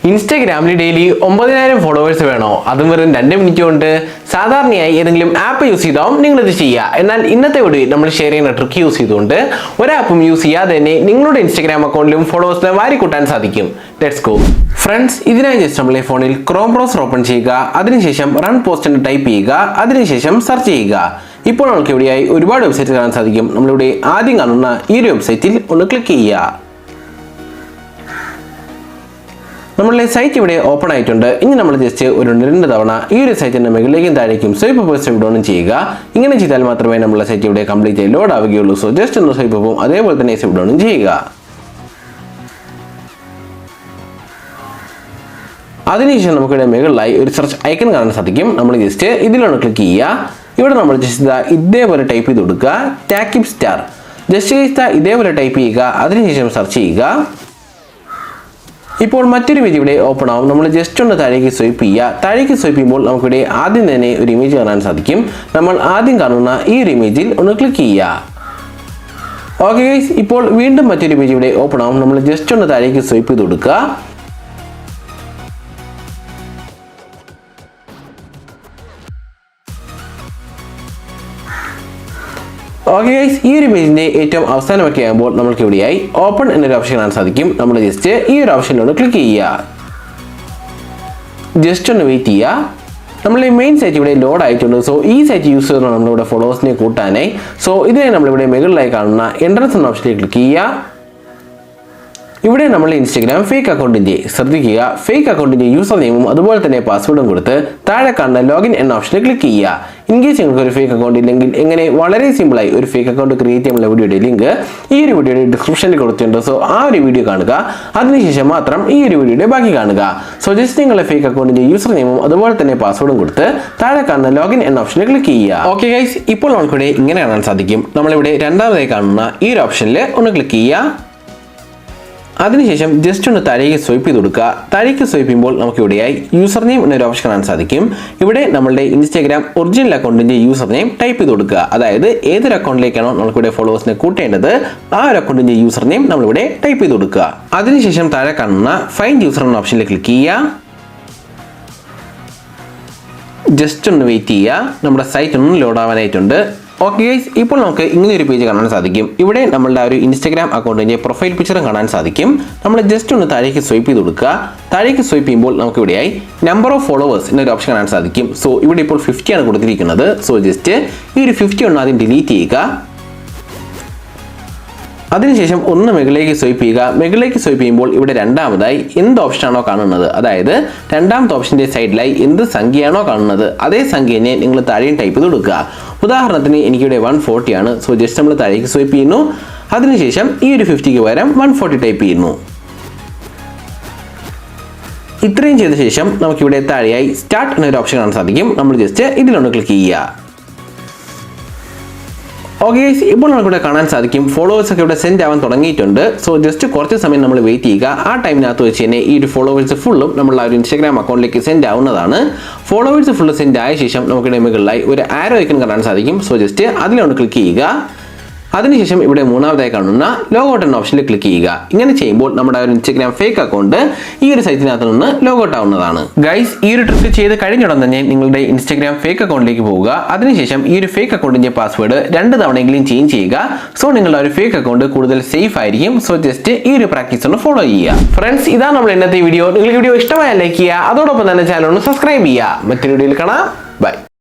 ഇൻസ്റ്റാഗ്രാമിൽ daily 9000 followers വേണോ? അതും വെറും 2 മിനിറ്റ് കൊണ്ട്. സാധാരണയായി ഏതെങ്കിലും ആപ്പ് യൂസ് ചെയ്താവും നിങ്ങളിത് ചെയ്യുക. എന്നാൽ ഇന്നത്തെ വീഡിയോ നമ്മൾ ഷെയർ ചെയ്യുന്ന ട്രിക്ക് യൂസ് ചെയ്തുകൊണ്ട് ഒരാപ്പും യൂസ് ചെയ്യാതെ തന്നെ നിങ്ങളുടെ ഇൻസ്റ്റാഗ്രാം അക്കൗണ്ടിലും ഫോളോവേഴ്സിനെ വാരിക്കൂട്ടാൻ സാധിക്കും. Let's go. ഫ്രണ്ട്സ്, ഇതിനായി ജസ്റ്റ് നമ്മളെ ഫോണിൽ ക്രോം ബ്രൗസർ ഓപ്പൺ ചെയ്യുക. അതിനുശേഷം റൺ പോസ്റ്റ് എന്ന് ടൈപ്പ് ചെയ്യുക. അതിനുശേഷം സെർച്ച് ചെയ്യുക. ഇപ്പോൾ നമുക്ക് ഇവിടെയായി ഒരുപാട് വെബ്സൈറ്റ് കാണാൻ സാധിക്കും. നമ്മളിവിടെ ആദ്യം കാണുന്ന ഈ ഒരു വെബ്സൈറ്റിൽ ഒന്ന് ക്ലിക്ക് ചെയ്യുക. നമ്മളുടെ സൈറ്റ് ഇവിടെ ഓപ്പൺ ആയിട്ടുണ്ട്. ഇനി നമ്മൾ ജസ്റ്റ് ഒരു 2 തവണ ഈ ഒരു സൈറ്റിന്റെ മുകളിലേക്കും താഴേക്കും സ്വൈപ്പ് അപ്പ് സ്വൈപ്പ് ഡൗൺ ചെയ്യുക. ഇങ്ങനെ ചെയ്താൽ മാത്രമേ നമ്മുടെ സൈറ്റ് ഇവിടെ കംപ്ലീറ്റ് ലോഡ് ആവുകയുള്ളൂ. സോ ജസ്റ്റ് ഒന്ന് സ്വൈപ്പ് അപ്പും അതേപോലെ തന്നെ സ്വൈപ്പ് ഡൗണും ചെയ്യുക. അതിനുശേഷം നമുക്കിവിടെ മുകളിലായി ഒരു സെർച്ച് ഐക്കൺ കാണാൻ സാധിക്കും. നമ്മൾ ജസ്റ്റ് ഇതിലൊന്ന് ക്ലിക്ക് ചെയ്യുക. ഇവിടെ നമ്മൾ ജസ്റ്റ് ഇതേപോലെ ടൈപ്പ് ചെയ്ത് കൊടുക്കുക, ടാക്കിപ് സ്റ്റാർ. ജസ്റ്റ് ഇതേപോലെ ടൈപ്പ് ചെയ്യുക. അതിനുശേഷം സെർച്ച് ചെയ്യുക. ഇപ്പോൾ മറ്റൊരു പേജ് ഇവിടെ ഓപ്പൺ ആവും. നമ്മൾ ജസ്റ്റ് ഒന്ന് താഴേക്ക് സ്വൈപ്പ് ചെയ്യുക. താഴേക്ക് സ്വൈപ്പ് ചെയ്യുമ്പോൾ നമുക്കിവിടെ ആദ്യം തന്നെ ഒരു ഇമേജ് കാണാൻ സാധിക്കും. നമ്മൾ ആദ്യം കാണുന്ന ഈ ഒരു ഇമേജിൽ ഒന്ന് ക്ലിക്ക് ചെയ്യുക. ഓക്കെ ഗൈസ്, ഇപ്പോൾ വീണ്ടും മറ്റൊരു പേജ് ഇവിടെ ഓപ്പൺ ആവും. നമ്മൾ ജസ്റ്റ് ഒന്ന് താഴേക്ക് സ്വൈപ്പ് ചെയ്ത് കൊടുക്കുക. ഓക്കെ ഗൈസ്, ഈ ഒരു പേജിന്റെ ഏറ്റവും അവസാനമൊക്കെ ആകുമ്പോൾ നമുക്ക് ഇവിടെയായി ഓപ്പൺ എന്നൊരു ഓപ്ഷൻ കാണാൻ സാധിക്കും. നമ്മൾ ജസ്റ്റ് ഈ ഒരു ഓപ്ഷനിലൊന്ന് ക്ലിക്ക് ചെയ്യുക. ജസ്റ്റ് ഒന്ന് വെയിറ്റ് ചെയ്യുക. നമ്മൾ ഈ മെയിൻ സൈറ്റ് ഇവിടെ ലോഡ് ആയിട്ടുണ്ട്. സോ ഈ സൈറ്റ് യൂസ് ചെയ്യുന്ന നമ്മളിവിടെ ഫോളോവേഴ്സിനെ കൂട്ടാനായി. സോ ഇതിനെ നമ്മളിവിടെ മുകളിലായി കാണുന്ന എൻട്രൻസ് എന്ന ഓപ്ഷനിൽ ക്ലിക്ക് ചെയ്യുക. ഇവിടെ നമ്മൾ ഇൻസ്റ്റാഗ്രാം ഫേക്ക് അക്കൗണ്ടിന്റെ ശ്രദ്ധിക്കുക, ഫേക്ക് അക്കൗണ്ടിന്റെ യൂസർ നെയിമും അതുപോലെ തന്നെ പാസ്വേഡും കൊടുത്ത് താഴെ കാണുന്ന ലോഗിൻ എന്ന ഓപ്ഷനിൽ ക്ലിക്ക് ചെയ്യുക. ഇൻ കേസ് നിങ്ങൾക്ക് ഒരു ഫേക്ക് അക്കൗണ്ട് ഇല്ലെങ്കിൽ എങ്ങനെ വളരെ സിമ്പിളായി ഒരു ഫേക്ക് അക്കൗണ്ട് ക്രിയേറ്റ് ചെയ്യാനുള്ള വീഡിയോയുടെ ലിങ്ക് ഈ ഒരു വീഡിയോയുടെ ഡിസ്ക്രിപ്ഷനിൽ കൊടുത്തിട്ടുണ്ട്. സോ ആ ഒരു വീഡിയോ കാണുക. അതിനുശേഷം മാത്രം ഈ ഒരു വീഡിയോയുടെ ബാക്കി കാണുക. സോ ജസ്റ്റ് നിങ്ങളുടെ ഫേക്ക് അക്കൗണ്ടിന്റെ യൂസർ നെയിമും അതുപോലെ തന്നെ പാസ്വേഡും കൊടുത്ത് താഴെ കാണുന്ന ലോഗിൻ എന്ന ഓപ്ഷനിൽ ക്ലിക്ക് ചെയ്യുക. ഓക്കെ ഗൈസ്, ഇപ്പോൾ നമുക്കിവിടെ ഇങ്ങനെ കാണാൻ സാധിക്കും. നമ്മളിവിടെ രണ്ടാമതായി കാണുന്ന ഈ ഒരു ഓപ്ഷനിൽ ഒന്ന് ക്ലിക്ക് ചെയ്യുക. അതിനുശേഷം ജസ്റ്റ് ഒന്ന് താഴേക്ക് സ്വൈപ്പ് ചെയ്ത് കൊടുക്കുക. താഴേക്ക് സ്വൈപ്പ് ചെയ്യുമ്പോൾ നമുക്ക് ഇവിടെയായി യൂസർ നെയിം എന്നൊരു ഓപ്ഷൻ കാണാൻ സാധിക്കും. ഇവിടെ നമ്മളുടെ ഇൻസ്റ്റാഗ്രാം ഒറിജിനൽ അക്കൗണ്ടിന്റെ യൂസർ നെയിം ടൈപ്പ് ചെയ്ത് കൊടുക്കുക. അതായത് ഏതൊരു അക്കൗണ്ടിലേക്കാണോ നമുക്കിവിടെ ഫോളോവേഴ്സിനെ കൂട്ടേണ്ടത് ആ ഒരു അക്കൗണ്ടിന്റെ യൂസർ നെയിം നമ്മളിവിടെ ടൈപ്പ് ചെയ്ത് കൊടുക്കുക. അതിനുശേഷം താഴെ കാണുന്ന ഫൈൻഡ് യൂസർ എന്ന ഓപ്ഷനിൽ ക്ലിക്ക് ചെയ്യുക. ജസ്റ്റ് ഒന്ന് വെയിറ്റ് ചെയ്യുക. നമ്മുടെ സൈറ്റ് ഒന്ന് ലോഡ് ആവാനായിട്ടുണ്ട്. ഓക്കെ ഗൈസ്, ഇപ്പോൾ നമുക്ക് ഇങ്ങനെ ഒരു പേജ് കാണാൻ സാധിക്കും. ഇവിടെ നമ്മളുടെ ഒരു ഇൻസ്റ്റാഗ്രാം അക്കൗണ്ടിന്റെ പ്രൊഫൈൽ പിക്ചറും കാണാൻ സാധിക്കും. നമ്മൾ ജസ്റ്റ് ഒന്ന് താഴേക്ക് സ്വൈപ്പ് ചെയ്ത് കൊടുക്കുക. താഴേക്ക് സ്വൈപ്പ് ചെയ്യുമ്പോൾ നമുക്ക് ഇവിടെയായി നമ്പർ ഓഫ് ഫോളോവേഴ്സ് എന്നൊരു ഓപ്ഷൻ കാണാൻ സാധിക്കും. സോ ഇവിടെ ഇപ്പോൾ 50 ആണ് കൊടുത്തിരിക്കുന്നത്. സോ ജസ്റ്റ് ഈ ഒരു 50 ഒന്ന് ആദ്യം ഡിലീറ്റ് ചെയ്യുക. അതിനുശേഷം ഒന്ന് മുകളിലേക്ക് സ്വൈപ്പ് ചെയ്യുക. മുകളിലേക്ക് സ്വൈപ്പ് ചെയ്യുമ്പോൾ ഇവിടെ രണ്ടാമതായി എന്ത് ഓപ്ഷനാണോ കാണുന്നത്, അതായത് രണ്ടാമത്തെ ഓപ്ഷന്റെ സൈഡിലായി എന്ത് സംഖ്യയാണോ കാണുന്നത് അതേ സംഖ്യനെ നിങ്ങൾ താഴെയും ടൈപ്പ് ചെയ്ത് കൊടുക്കുക. ഉദാഹരണത്തിന് എനിക്കിവിടെ 140 ആണ്. സോ ജസ്റ്റ് നമ്മൾ താഴേക്ക് സ്വൈപ്പ് ചെയ്യുന്നു. അതിനുശേഷം ഈ ഒരു 50ക്ക് പകരം 140 ടൈപ്പ് ചെയ്യുന്നു. ഇത്രയും ചെയ്ത ശേഷം നമുക്കിവിടെ താഴെയായി സ്റ്റാർട്ട് എന്നൊരു ഓപ്ഷൻ കാണാൻ സാധിക്കും. നമ്മൾ ജസ്റ്റ് ഇതിലൊന്ന് ക്ലിക്ക് ചെയ്യുക. ഓക്കെ ഗൈസ്, ഇപ്പോൾ നമുക്കിവിടെ കാണാൻ സാധിക്കും ഫോളോവേഴ്സ് ഒക്കെ ഇവിടെ സെൻഡ് ആവാൻ തുടങ്ങിയിട്ടുണ്ട്. സോ ജസ്റ്റ് കുറച്ച് സമയം നമ്മൾ വെയിറ്റ് ചെയ്യുക. ആ ടൈമിനകത്ത് വെച്ച് തന്നെ ഈ ഒരു ഫോളോവേഴ്സ് ഫുള്ളും നമ്മൾ ആ ഒരു ഇൻസ്റ്റാഗ്രാം അക്കൗണ്ടിലേക്ക് സെൻഡ് ആവുന്നതാണ്. ഫോളോവേഴ്സ് ഫുള്ള് സെൻഡ് ആയ ശേഷം നമുക്കിവിടെ മുകളിലായി ഒരു ആരോ ഐക്കൺ കാണാൻ സാധിക്കും. സോ ജസ്റ്റ് അതിലൊന്ന് ക്ലിക്ക് ചെയ്യുക. അതിനുശേഷം ഇവിടെ മൂന്നാമതായി കാണുന്ന ലോഗൗട്ട് എന്ന ഓപ്ഷനിൽ ക്ലിക്ക് ചെയ്യുക. ഇങ്ങനെ ചെയ്യുമ്പോൾ നമ്മുടെ ഒരു ഇൻസ്റ്റാഗ്രാം ഫേക്ക് അക്കൗണ്ട് ഈ ഒരു സൈറ്റിനകത്ത് നിന്ന് ലോഗൗട്ട് ആവുന്നതാണ്. ഗൈസ്, ഈ ഒരു ട്രിക്ക് ചെയ്ത് കഴിഞ്ഞുടൻ തന്നെ നിങ്ങളുടെ ഇൻസ്റ്റാഗ്രാം ഫേക്ക് അക്കൗണ്ടിലേക്ക് പോവുക. അതിനുശേഷം ഈ ഒരു ഫേക്ക് അക്കൗണ്ടിന്റെ പാസ്വേഡ് 2 തവണയെങ്കിലും ചേഞ്ച് ചെയ്യുക. സോ നിങ്ങളുടെ ഒരു ഫേക്ക് അക്കൗണ്ട് കൂടുതൽ സേഫ് ആയിരിക്കും. സോ ജസ്റ്റ് ഈ ഒരു പ്രാക്ടീസ് ഒന്ന് ഫോളോ ചെയ്യുക. ഫ്രണ്ട്സ്, ഇതാണ് നമ്മൾ ഇന്നത്തെ വീഡിയോ. നിങ്ങൾക്ക് വീഡിയോ ഇഷ്ടമായ ലൈക്ക് ചെയ്യുക. അതോടൊപ്പം തന്നെ ചാനൽ ഒന്ന് സബ്സ്ക്രൈബ് ചെയ്യുക. മറ്റൊരു വീഡിയോയിൽ കാണാം.